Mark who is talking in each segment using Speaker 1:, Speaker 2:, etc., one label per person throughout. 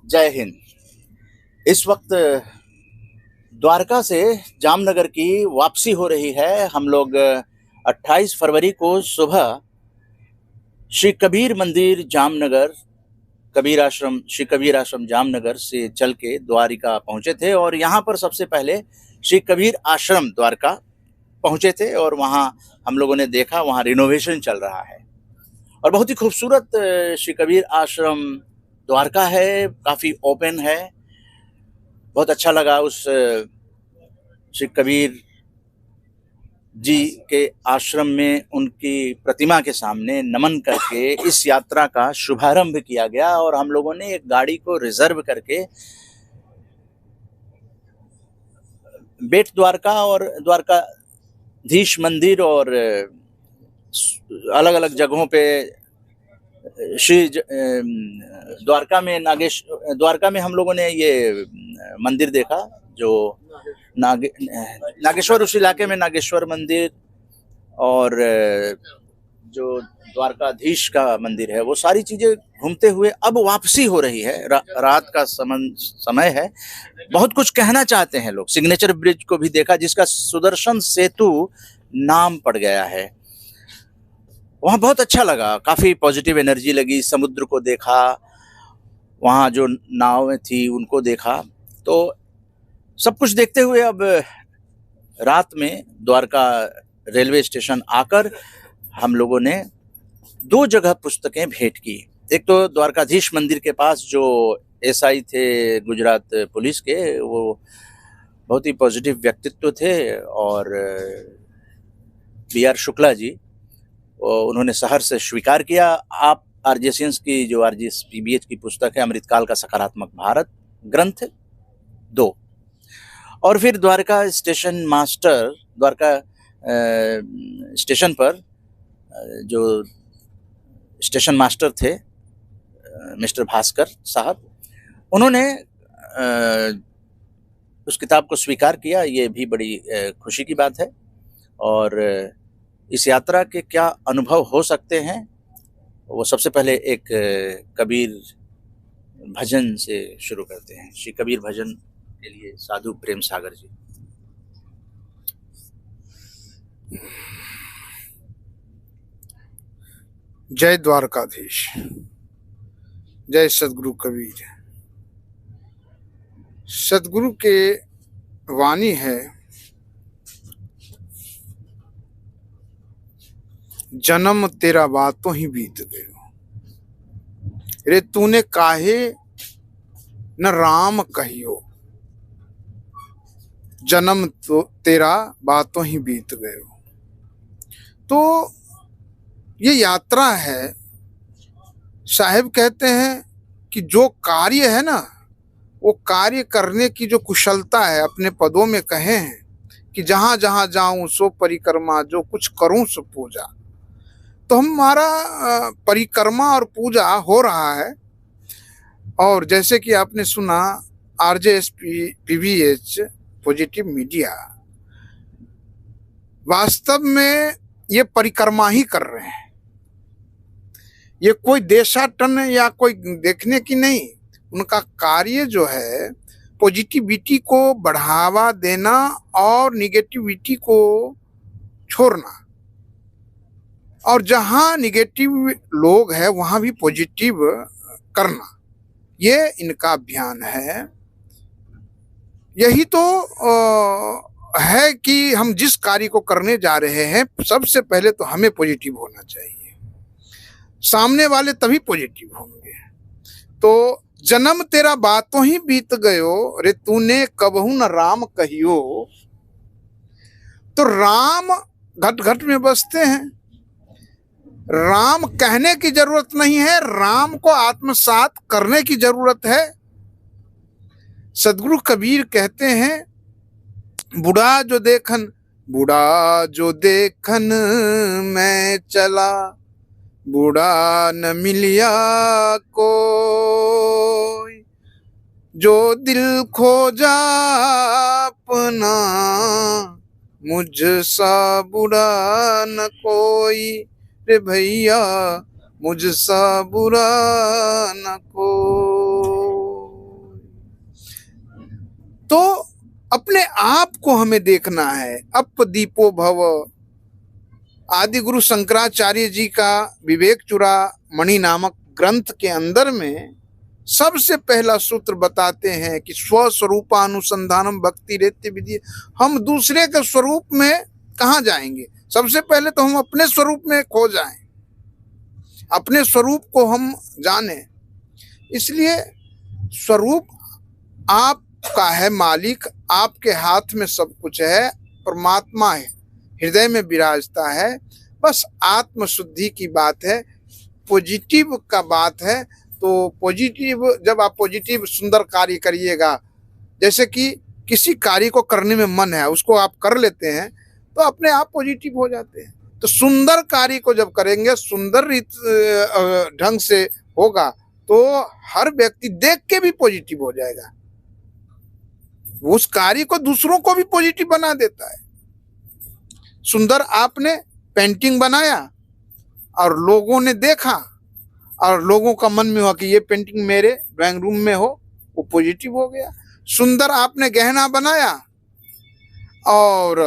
Speaker 1: जय हिंद। इस वक्त द्वारका से जामनगर की वापसी हो रही है। हम लोग 28 फरवरी को सुबह श्री कबीर मंदिर जामनगर, श्री कबीर आश्रम जामनगर से चल के द्वारिका पहुंचे थे और यहाँ पर सबसे पहले श्री कबीर आश्रम द्वारका पहुंचे थे और वहाँ हम लोगों ने देखा वहाँ रिनोवेशन चल रहा है और बहुत ही खूबसूरत श्री कबीर आश्रम द्वारका है, काफ़ी ओपन है। बहुत अच्छा लगा उस श्री कबीर जी के आश्रम में उनकी प्रतिमा के सामने नमन करके इस यात्रा का शुभारंभ किया गया और हम लोगों ने एक गाड़ी को रिजर्व करके बेट द्वारका और द्वारकाधीश मंदिर और अलग अलग जगहों पे श्री द्वारका में हम लोगों ने ये मंदिर देखा जो नागेश्वर, उस इलाके में नागेश्वर मंदिर और जो द्वारकाधीश का मंदिर है, वो सारी चीजें घूमते हुए अब वापसी हो रही है। रात का समय है। बहुत कुछ कहना चाहते हैं लोग। सिग्नेचर ब्रिज को भी देखा जिसका सुदर्शन सेतु नाम पड़ गया है। वहाँ बहुत अच्छा लगा, काफ़ी पॉजिटिव एनर्जी लगी। समुद्र को देखा, वहाँ जो नावें थी उनको देखा। तो सब कुछ देखते हुए अब रात में द्वारका रेलवे स्टेशन आकर हम लोगों ने 2 जगह पुस्तकें भेंट की। एक तो द्वारकाधीश मंदिर के पास जो एसआई थे गुजरात पुलिस के, वो बहुत ही पॉजिटिव व्यक्तित्व थे और BR शुक्ला जी, उन्होंने सहर से स्वीकार किया। आप RJCNS की जो RGS-PBH की पुस्तक है अमृतकाल का सकारात्मक भारत ग्रंथ 2, और फिर द्वारका स्टेशन पर जो स्टेशन मास्टर थे मिस्टर भास्कर साहब, उन्होंने उस किताब को स्वीकार किया। ये भी बड़ी खुशी की बात है। और इस यात्रा के क्या अनुभव हो सकते हैं, वो सबसे पहले एक कबीर भजन से शुरू करते हैं। श्री कबीर भजन के लिए साधु प्रेम सागर जी।
Speaker 2: जय द्वारकाधीश, जय सदगुरु कबीर। सदगुरु के वाणी है, जन्म तेरा बातों ही बीत गयो, रे तूने काहे न राम कहियो, जन्म तो तेरा बातों ही बीत गयो। तो ये यात्रा है। साहिब कहते हैं कि जो कार्य है ना, वो कार्य करने की जो कुशलता है, अपने पदों में कहे हैं कि जहाँ जहाँ जाऊं सो परिक्रमा, जो कुछ करूं सो पूजा। तो हमारा परिक्रमा और पूजा हो रहा है। और जैसे कि आपने सुना RJS-PBH पॉजिटिव मीडिया, वास्तव में ये परिक्रमा ही कर रहे हैं। ये कोई देशाटन या कोई देखने की नहीं। उनका कार्य जो है पॉजिटिविटी को बढ़ावा देना और निगेटिविटी को छोड़ना, और जहां निगेटिव लोग हैं वहां भी पॉजिटिव करना, ये इनका अभियान है। यही तो है कि हम जिस कार्य को करने जा रहे हैं, सबसे पहले तो हमें पॉजिटिव होना चाहिए, सामने वाले तभी पॉजिटिव होंगे। तो जन्म तेरा बातों ही बीत गयो, रे तूने कबहू न राम कहियो। तो राम घट घट में बसते हैं। राम कहने की जरूरत नहीं है, राम को आत्मसात करने की जरूरत है। सदगुरु कबीर कहते हैं, बूढ़ा जो देखन मैं चला, बूढ़ा न मिलिया कोई, जो दिल खोजा अपना, मुझ सा बूढ़ा न कोई। रे भैया मुझसा बुरा न को। तो अपने आप को हमें देखना है। अप दीपो भव, आदि गुरु शंकराचार्य जी का विवेक चूड़ामणि नामक ग्रंथ के अंदर में सबसे पहला सूत्र बताते हैं कि स्वस्वरूपानुसंधानम भक्ति रेत्य विधि। हम दूसरे के स्वरूप में कहाँ जाएंगे? सबसे पहले तो हम अपने स्वरूप में खो जाएं, अपने स्वरूप को हम जाने। इसलिए स्वरूप आपका है मालिक, आपके हाथ में सब कुछ है, परमात्मा है, हृदय में विराजता है। बस आत्मशुद्धि की बात है, पॉजिटिव का बात है। तो पॉजिटिव, जब आप पॉजिटिव सुंदर कार्य करिएगा, जैसे कि किसी कार्य को करने में मन है, उसको आप कर लेते हैं तो अपने आप पॉजिटिव हो जाते हैं। तो सुंदर कार्य को जब करेंगे, सुंदर ढंग से होगा, तो हर व्यक्ति देख के भी पॉजिटिव हो जाएगा। उस कार्य को दूसरों को भी पॉजिटिव बना देता है। सुंदर आपने पेंटिंग बनाया और लोगों ने देखा और लोगों का मन में हुआ कि ये पेंटिंग मेरे ड्राइंग रूम में हो, वो पॉजिटिव हो गया। सुंदर आपने गहना बनाया और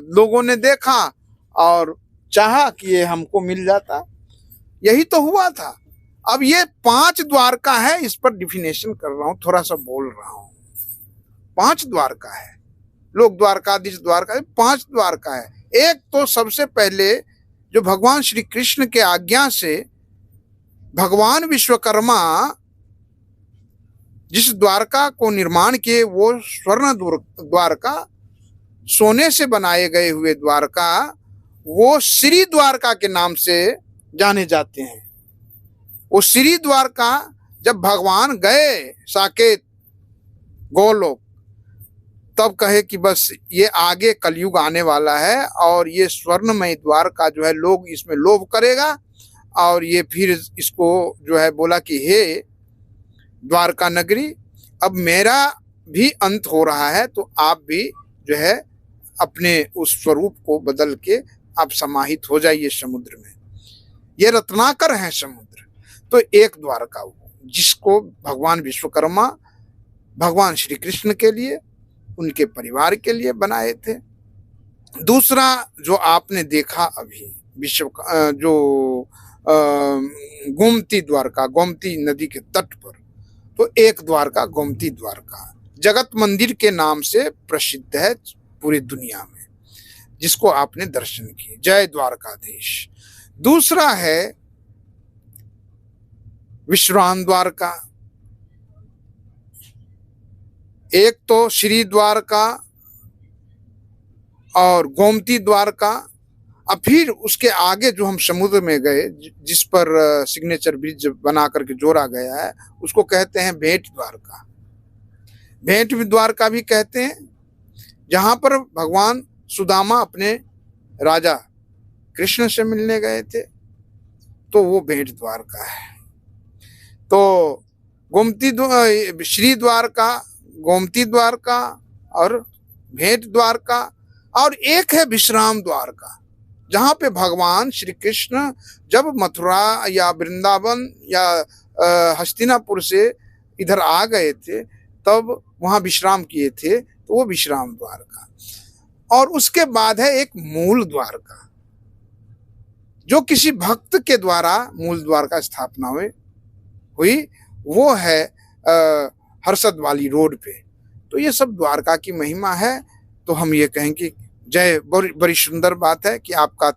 Speaker 2: लोगों ने देखा और चाहा कि ये हमको मिल जाता। यही तो हुआ था। अब ये 5 द्वारका है, इस पर डिफिनेशन कर रहा हूं, थोड़ा सा बोल रहा हूं। 5 द्वारका है, लोक द्वारकाधीश द्वारका, 5 द्वारका है। एक तो सबसे पहले जो भगवान श्री कृष्ण के आज्ञा से भगवान विश्वकर्मा जिस द्वारका को निर्माण किए, वो स्वर्ण द्वारका, सोने से बनाए गए हुए द्वारका, वो श्री द्वारका के नाम से जाने जाते हैं। वो श्री द्वारका जब भगवान गए साकेत गोलोक, तब कहे कि बस ये आगे कलयुग आने वाला है और ये स्वर्णमय द्वारका जो है, लोग इसमें लोभ करेगा। और ये फिर इसको जो है बोला कि हे द्वारका नगरी, अब मेरा भी अंत हो रहा है, तो आप भी जो है अपने उस स्वरूप को बदल के आप समाहित हो जाइए समुद्र में। ये रत्नाकर है समुद्र। तो एक द्वारका वो, जिसको भगवान विश्वकर्मा भगवान श्री कृष्ण के लिए, उनके परिवार के लिए बनाए थे। दूसरा जो आपने देखा अभी विश्व जो गोमती द्वारका, गोमती नदी के तट पर, तो एक द्वारका गोमती द्वारका जगत मंदिर के नाम से प्रसिद्ध है पूरी दुनिया में, जिसको आपने दर्शन किए। जय द्वारकाधीश। दूसरा है विश्राम द्वारका। एक तो श्री द्वारका और गोमती द्वारका, अब फिर उसके आगे जो हम समुद्र में गए, जिस पर सिग्नेचर ब्रिज बना करके जोड़ा गया है, उसको कहते हैं भेंट द्वारका। भेंट द्वारका भी कहते हैं, जहां पर भगवान सुदामा अपने राजा कृष्ण से मिलने गए थे, तो वो भेंट द्वारका है। तो गोमती श्री द्वारका, गोमती द्वारका और भेंट द्वारका, और एक है विश्राम द्वारका, जहाँ पे भगवान श्री कृष्ण जब मथुरा या वृंदावन या हस्तिनापुर से इधर आ गए थे, तब वहाँ विश्राम किए थे, तो वो विश्राम द्वारका। और उसके बाद है एक मूल द्वारका, जो किसी भक्त के द्वारा मूल द्वारका स्थापना हुई, वो है हर्षद वाली रोड पे। तो ये सब द्वारका की महिमा है। तो हम ये कहें कि जय, बड़ी सुंदर बात है कि आपका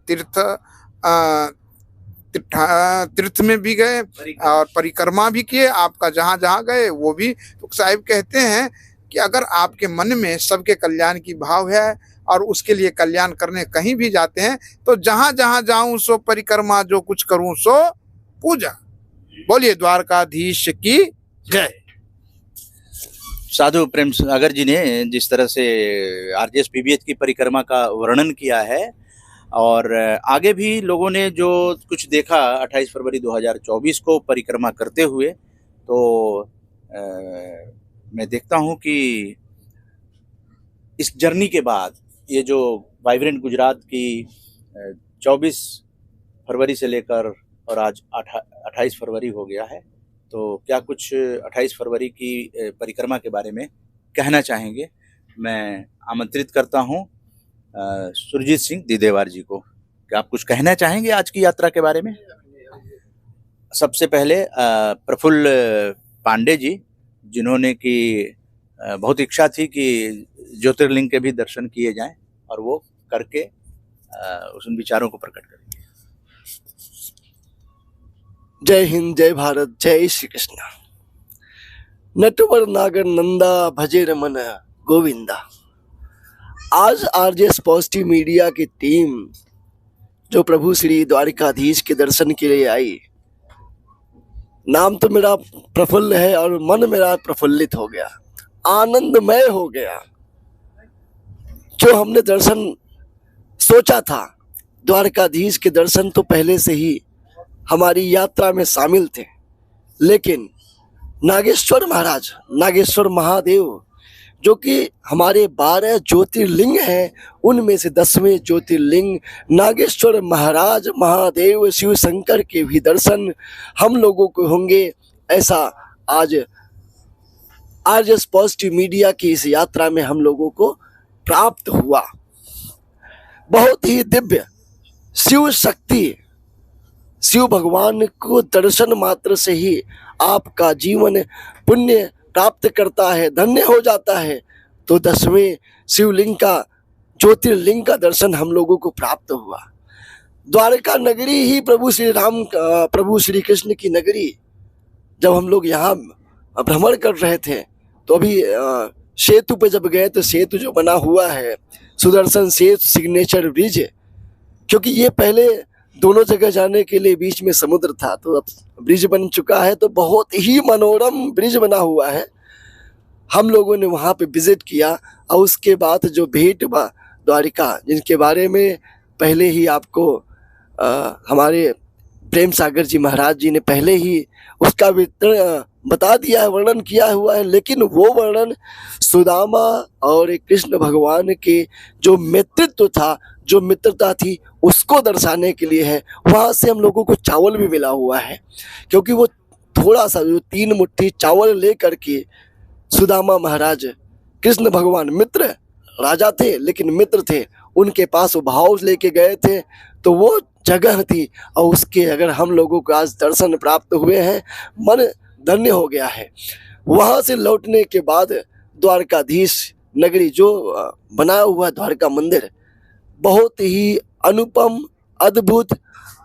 Speaker 2: तीर्थ में भी गए और परिक्रमा भी किए, आपका जहाँ जहाँ गए वो भी। तो साहिब कहते हैं कि अगर आपके मन में सबके कल्याण की भाव है और उसके लिए कल्याण करने कहीं भी जाते हैं, तो जहाँ जहाँ जाऊं सो परिक्रमा, जो कुछ करूं सो पूजा। बोलिए द्वारकाधीश की जय।
Speaker 1: साधु प्रेम सागर जी ने जिस तरह से आरजेएस पीवीएच की परिक्रमा का वर्णन किया है, और आगे भी लोगों ने जो कुछ देखा 28 फरवरी 2024 को परिक्रमा करते हुए, तो मैं देखता हूं कि इस जर्नी के बाद ये जो वाइब्रेंट गुजरात की 24 फरवरी से लेकर और आज 28 फरवरी हो गया है, तो क्या कुछ 28 फरवरी की परिक्रमा के बारे में कहना चाहेंगे? मैं आमंत्रित करता हूँ सुरजीत सिंह दिदेवार जी को। क्या आप कुछ कहना चाहेंगे आज की यात्रा के बारे में? सबसे पहले प्रफुल्ल पांडे जी, जिन्होंने कि बहुत इच्छा थी कि ज्योतिर्लिंग के भी दर्शन किए जाएं, और वो करके उन विचारों को प्रकट करेंगे।
Speaker 3: जय हिंद, जय भारत, जय श्री कृष्ण। नटवर नागर नंदा भजे रमन गोविंदा। आज आरजेएस पॉजिटिव मीडिया की टीम जो प्रभु श्री द्वारिकाधीश के दर्शन के लिए आई, नाम तो मेरा प्रफुल्ल है और मन मेरा प्रफुल्लित हो गया, आनंदमय हो गया। जो हमने दर्शन सोचा था, द्वारकाधीश के दर्शन तो पहले से ही हमारी यात्रा में शामिल थे, लेकिन नागेश्वर महाराज, नागेश्वर महादेव, जो कि हमारे 12 ज्योतिर्लिंग हैं, उनमें से 10वें ज्योतिर्लिंग नागेश्वर महाराज महादेव शिव शंकर के भी दर्शन हम लोगों को होंगे, ऐसा आज आरजेएस पॉजिटिव मीडिया की इस यात्रा में हम लोगों को प्राप्त हुआ। बहुत ही दिव्य शिव शक्ति, शिव भगवान को दर्शन मात्र से ही आपका जीवन पुण्य प्राप्त करता है, धन्य हो जाता है। तो 10वें शिवलिंग का, ज्योतिर्लिंग का दर्शन हम लोगों को प्राप्त हुआ। द्वारका नगरी ही प्रभु श्री कृष्ण की नगरी, जब हम लोग यहाँ भ्रमण कर रहे थे तो अभी सेतु पे जब गए तो सेतु जो बना हुआ है सुदर्शन सेतु सिग्नेचर ब्रिज, क्योंकि ये पहले दोनों जगह जाने के लिए बीच में समुद्र था, तो अब ब्रिज बन चुका है, तो बहुत ही मनोरम ब्रिज बना हुआ है। हम लोगों ने वहाँ पे विजिट किया और उसके बाद जो भेंट द्वारिका, जिनके बारे में पहले ही आपको हमारे प्रेम सागर जी महाराज जी ने पहले ही उसका विवरण बता दिया है, वर्णन किया हुआ है, लेकिन वो वर्णन सुदामा और कृष्ण भगवान के जो मित्रत्व था, जो मित्रता थी, उसको दर्शाने के लिए है। वहाँ से हम लोगों को चावल भी मिला हुआ है, क्योंकि वो थोड़ा सा जो 3 मुट्ठी चावल ले करके सुदामा महाराज, कृष्ण भगवान मित्र राजा थे लेकिन मित्र थे, उनके पास वो भाव लेके गए थे, तो वो जगह थी और उसके अगर हम लोगों को आज दर्शन प्राप्त हुए हैं, मन धन्य हो गया है। वहाँ से लौटने के बाद द्वारकाधीश नगरी जो बना हुआ द्वारका मंदिर, बहुत ही अनुपम, अद्भुत,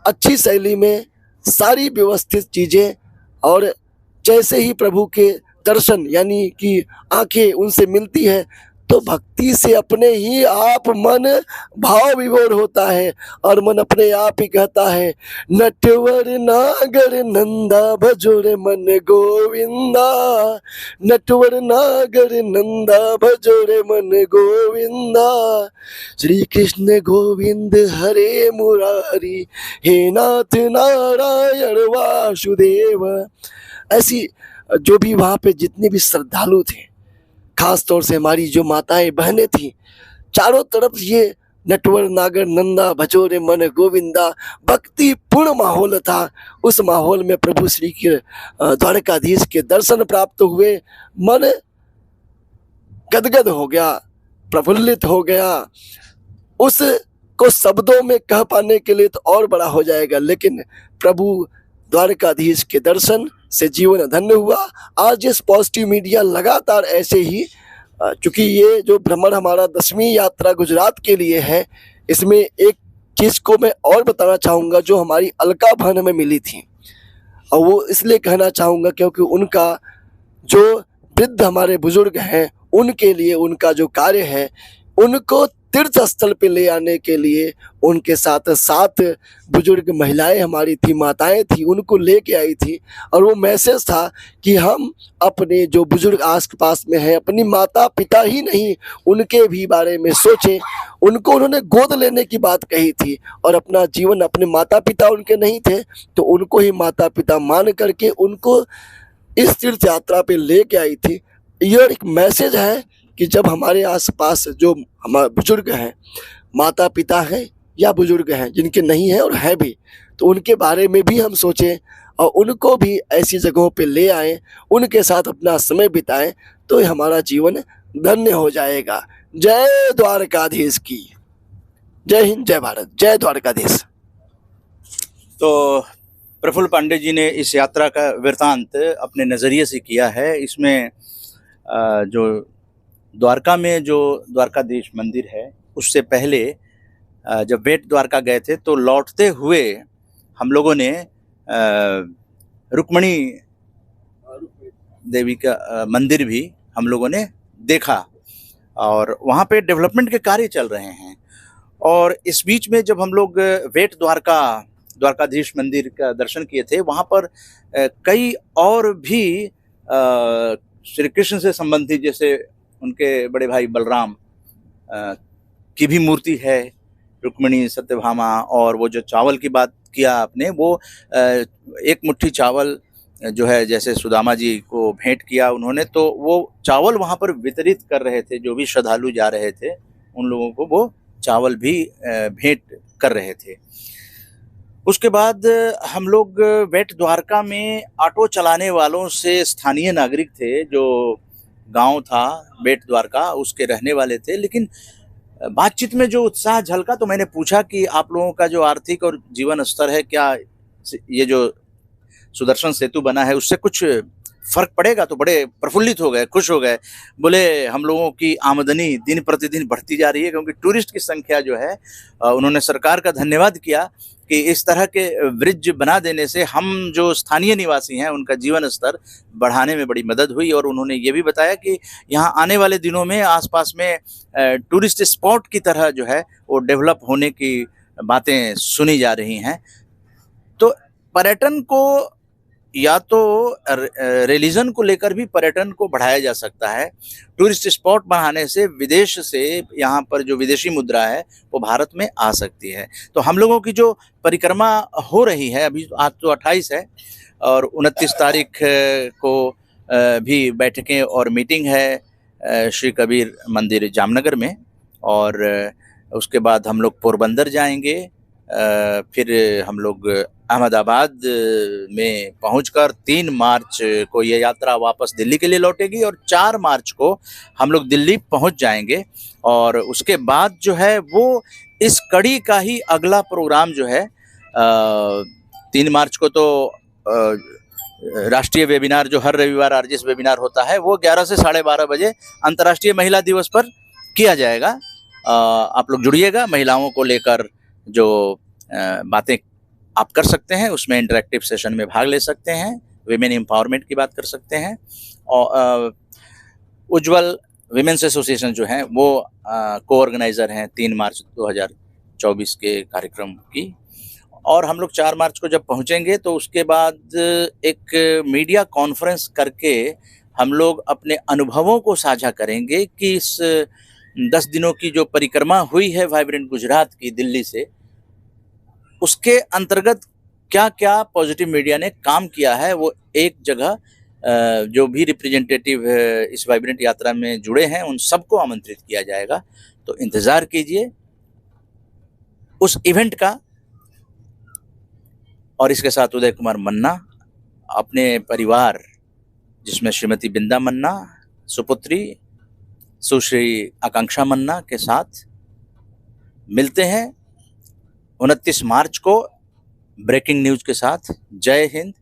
Speaker 3: अच्छी शैली में सारी व्यवस्थित चीज़ें, और जैसे ही प्रभु के दर्शन यानी कि आंखें उनसे मिलती है तो भक्ति से अपने ही आप मन भाव विभोर होता है और मन अपने आप ही कहता है, नटवर नागर नंदा भजोरे मन गोविंदा, नटवर नागर नंदा भजोरे मन गोविंदा, श्री कृष्ण गोविंद हरे मुरारी, हे नाथ नारायण वासुदेव। ऐसी जो भी वहाँ पे जितने भी श्रद्धालु थे, खास तौर से हमारी जो माताएं बहनें थी, चारों तरफ ये नटवर नागर नंदा भजोरे मन गोविंदा भक्ति पूर्ण माहौल था। उस माहौल में प्रभु श्री के द्वारकाधीश के दर्शन प्राप्त हुए, मन गदगद हो गया, प्रफुल्लित हो गया। उसको शब्दों में कह पाने के लिए तो और बड़ा हो जाएगा, लेकिन प्रभु द्वारकाधीश के दर्शन से जीवन धन्य हुआ। आज इस पॉजिटिव मीडिया लगातार ऐसे ही, चूँकि ये जो भ्रमण हमारा 10वीं यात्रा गुजरात के लिए है, इसमें एक चीज़ को मैं और बताना चाहूँगा जो हमारी अलका बहन में मिली थी, और वो इसलिए कहना चाहूँगा क्योंकि उनका जो वृद्ध हमारे बुजुर्ग हैं, उनके लिए उनका जो कार्य है, उनको तीर्थ स्थल पे ले आने के लिए उनके साथ 7 बुजुर्ग महिलाएं हमारी थी, माताएं थी, उनको लेके आई थी। और वो मैसेज था कि हम अपने जो बुजुर्ग आस पास में हैं, अपनी माता पिता ही नहीं उनके भी बारे में सोचें। उनको उन्होंने गोद लेने की बात कही थी, और अपना जीवन, अपने माता पिता उनके नहीं थे तो उनको ही माता पिता मान करके उनको इस तीर्थ यात्रा पे लेके आई थी। यह एक मैसेज है कि जब हमारे आसपास जो हमारे बुजुर्ग हैं, माता पिता हैं, या बुजुर्ग हैं जिनके नहीं है और है भी, तो उनके बारे में भी हम सोचें और उनको भी ऐसी जगहों पे ले आएं, उनके साथ अपना समय बिताएं, तो हमारा जीवन धन्य हो जाएगा। जय द्वारकाधीश की। जय हिंद, जय भारत, जय द्वारकाधीश।
Speaker 1: तो प्रफुल्ल पांडे जी ने इस यात्रा का वृतांत अपने नज़रिए से किया है। इसमें जो द्वारका में जो द्वारकाधीश मंदिर है, उससे पहले जब बेट द्वारका गए थे तो लौटते हुए हम लोगों ने रुक्मणी देवी का मंदिर भी हम लोगों ने देखा और वहाँ पे डेवलपमेंट के कार्य चल रहे हैं। और इस बीच में जब हम लोग बेट द्वारकाधीश मंदिर का दर्शन किए थे, वहाँ पर कई और भी श्री कृष्ण से संबंधित, जैसे उनके बड़े भाई बलराम की भी मूर्ति है, रुक्मिणी, सत्यभामा, और वो जो चावल की बात किया आपने, वो एक मुट्ठी चावल जो है जैसे सुदामा जी को भेंट किया उन्होंने, तो वो चावल वहाँ पर वितरित कर रहे थे। जो भी श्रद्धालु जा रहे थे उन लोगों को वो चावल भी भेंट कर रहे थे। उसके बाद हम लोग बेट द्वारका में ऑटो चलाने वालों से, स्थानीय नागरिक थे, जो गांव था बेट द्वारका उसके रहने वाले थे, लेकिन बातचीत में जो उत्साह झलका तो मैंने पूछा कि आप लोगों का जो आर्थिक और जीवन स्तर है, क्या ये जो सुदर्शन सेतु बना है उससे कुछ फर्क पड़ेगा? तो बड़े प्रफुल्लित हो गए, खुश हो गए। बोले हम लोगों की आमदनी दिन प्रतिदिन बढ़ती जा रही है, क्योंकि टूरिस्ट की संख्या जो है, उन्होंने सरकार का धन्यवाद किया कि इस तरह के ब्रिज बना देने से हम जो स्थानीय निवासी हैं उनका जीवन स्तर बढ़ाने में बड़ी मदद हुई। और उन्होंने ये भी बताया कि यहाँ आने वाले दिनों में आसपास में टूरिस्ट स्पॉट की तरह जो है वो डेवलप होने की बातें सुनी जा रही हैं। तो पर्यटन को, या तो रिलीजन को लेकर भी पर्यटन को बढ़ाया जा सकता है। टूरिस्ट स्पॉट बढ़ाने से विदेश से यहाँ पर जो विदेशी मुद्रा है वो भारत में आ सकती है। तो हम लोगों की जो परिक्रमा हो रही है, अभी आज तो 28 है और 29 तारीख को भी बैठकें और मीटिंग है श्री कबीर मंदिर जामनगर में, और उसके बाद हम लोग पोरबंदर जाएंगे, फिर हम लोग अहमदाबाद में पहुंचकर 3 मार्च को ये यात्रा वापस दिल्ली के लिए लौटेगी और 4 मार्च को हम लोग दिल्ली पहुंच जाएंगे। और उसके बाद जो है वो इस कड़ी का ही अगला प्रोग्राम जो है 3 मार्च को तो राष्ट्रीय वेबिनार जो हर रविवार आरजेएस वेबिनार होता है वो 11 से 12:30 बजे अंतर्राष्ट्रीय महिला दिवस पर किया जाएगा। आप लोग जुड़िएगा। महिलाओं को लेकर जो बातें आप कर सकते हैं, उसमें इंटरेक्टिव सेशन में भाग ले सकते हैं, विमेन एम्पावरमेंट की बात कर सकते हैं। और उज्ज्वल विमेंस एसोसिएशन जो है वो को ऑर्गेनाइजर हैं 3 मार्च 2024 के कार्यक्रम की। और हम लोग 4 मार्च को जब पहुंचेंगे तो उसके बाद एक मीडिया कॉन्फ्रेंस करके हम लोग अपने अनुभवों को साझा करेंगे कि इस 10 दिनों की जो परिक्रमा हुई है वाइब्रेंट गुजरात की दिल्ली से, उसके अंतर्गत क्या क्या पॉजिटिव मीडिया ने काम किया है, वो एक जगह जो भी रिप्रेजेंटेटिव इस वाइब्रेंट यात्रा में जुड़े हैं उन सबको आमंत्रित किया जाएगा। तो इंतज़ार कीजिए उस इवेंट का। और इसके साथ उदय कुमार मन्ना अपने परिवार, जिसमें श्रीमती बिंदा मन्ना, सुपुत्री सुश्री आकांक्षा मन्ना के साथ मिलते हैं 29 मार्च को ब्रेकिंग न्यूज के साथ। जय हिंद,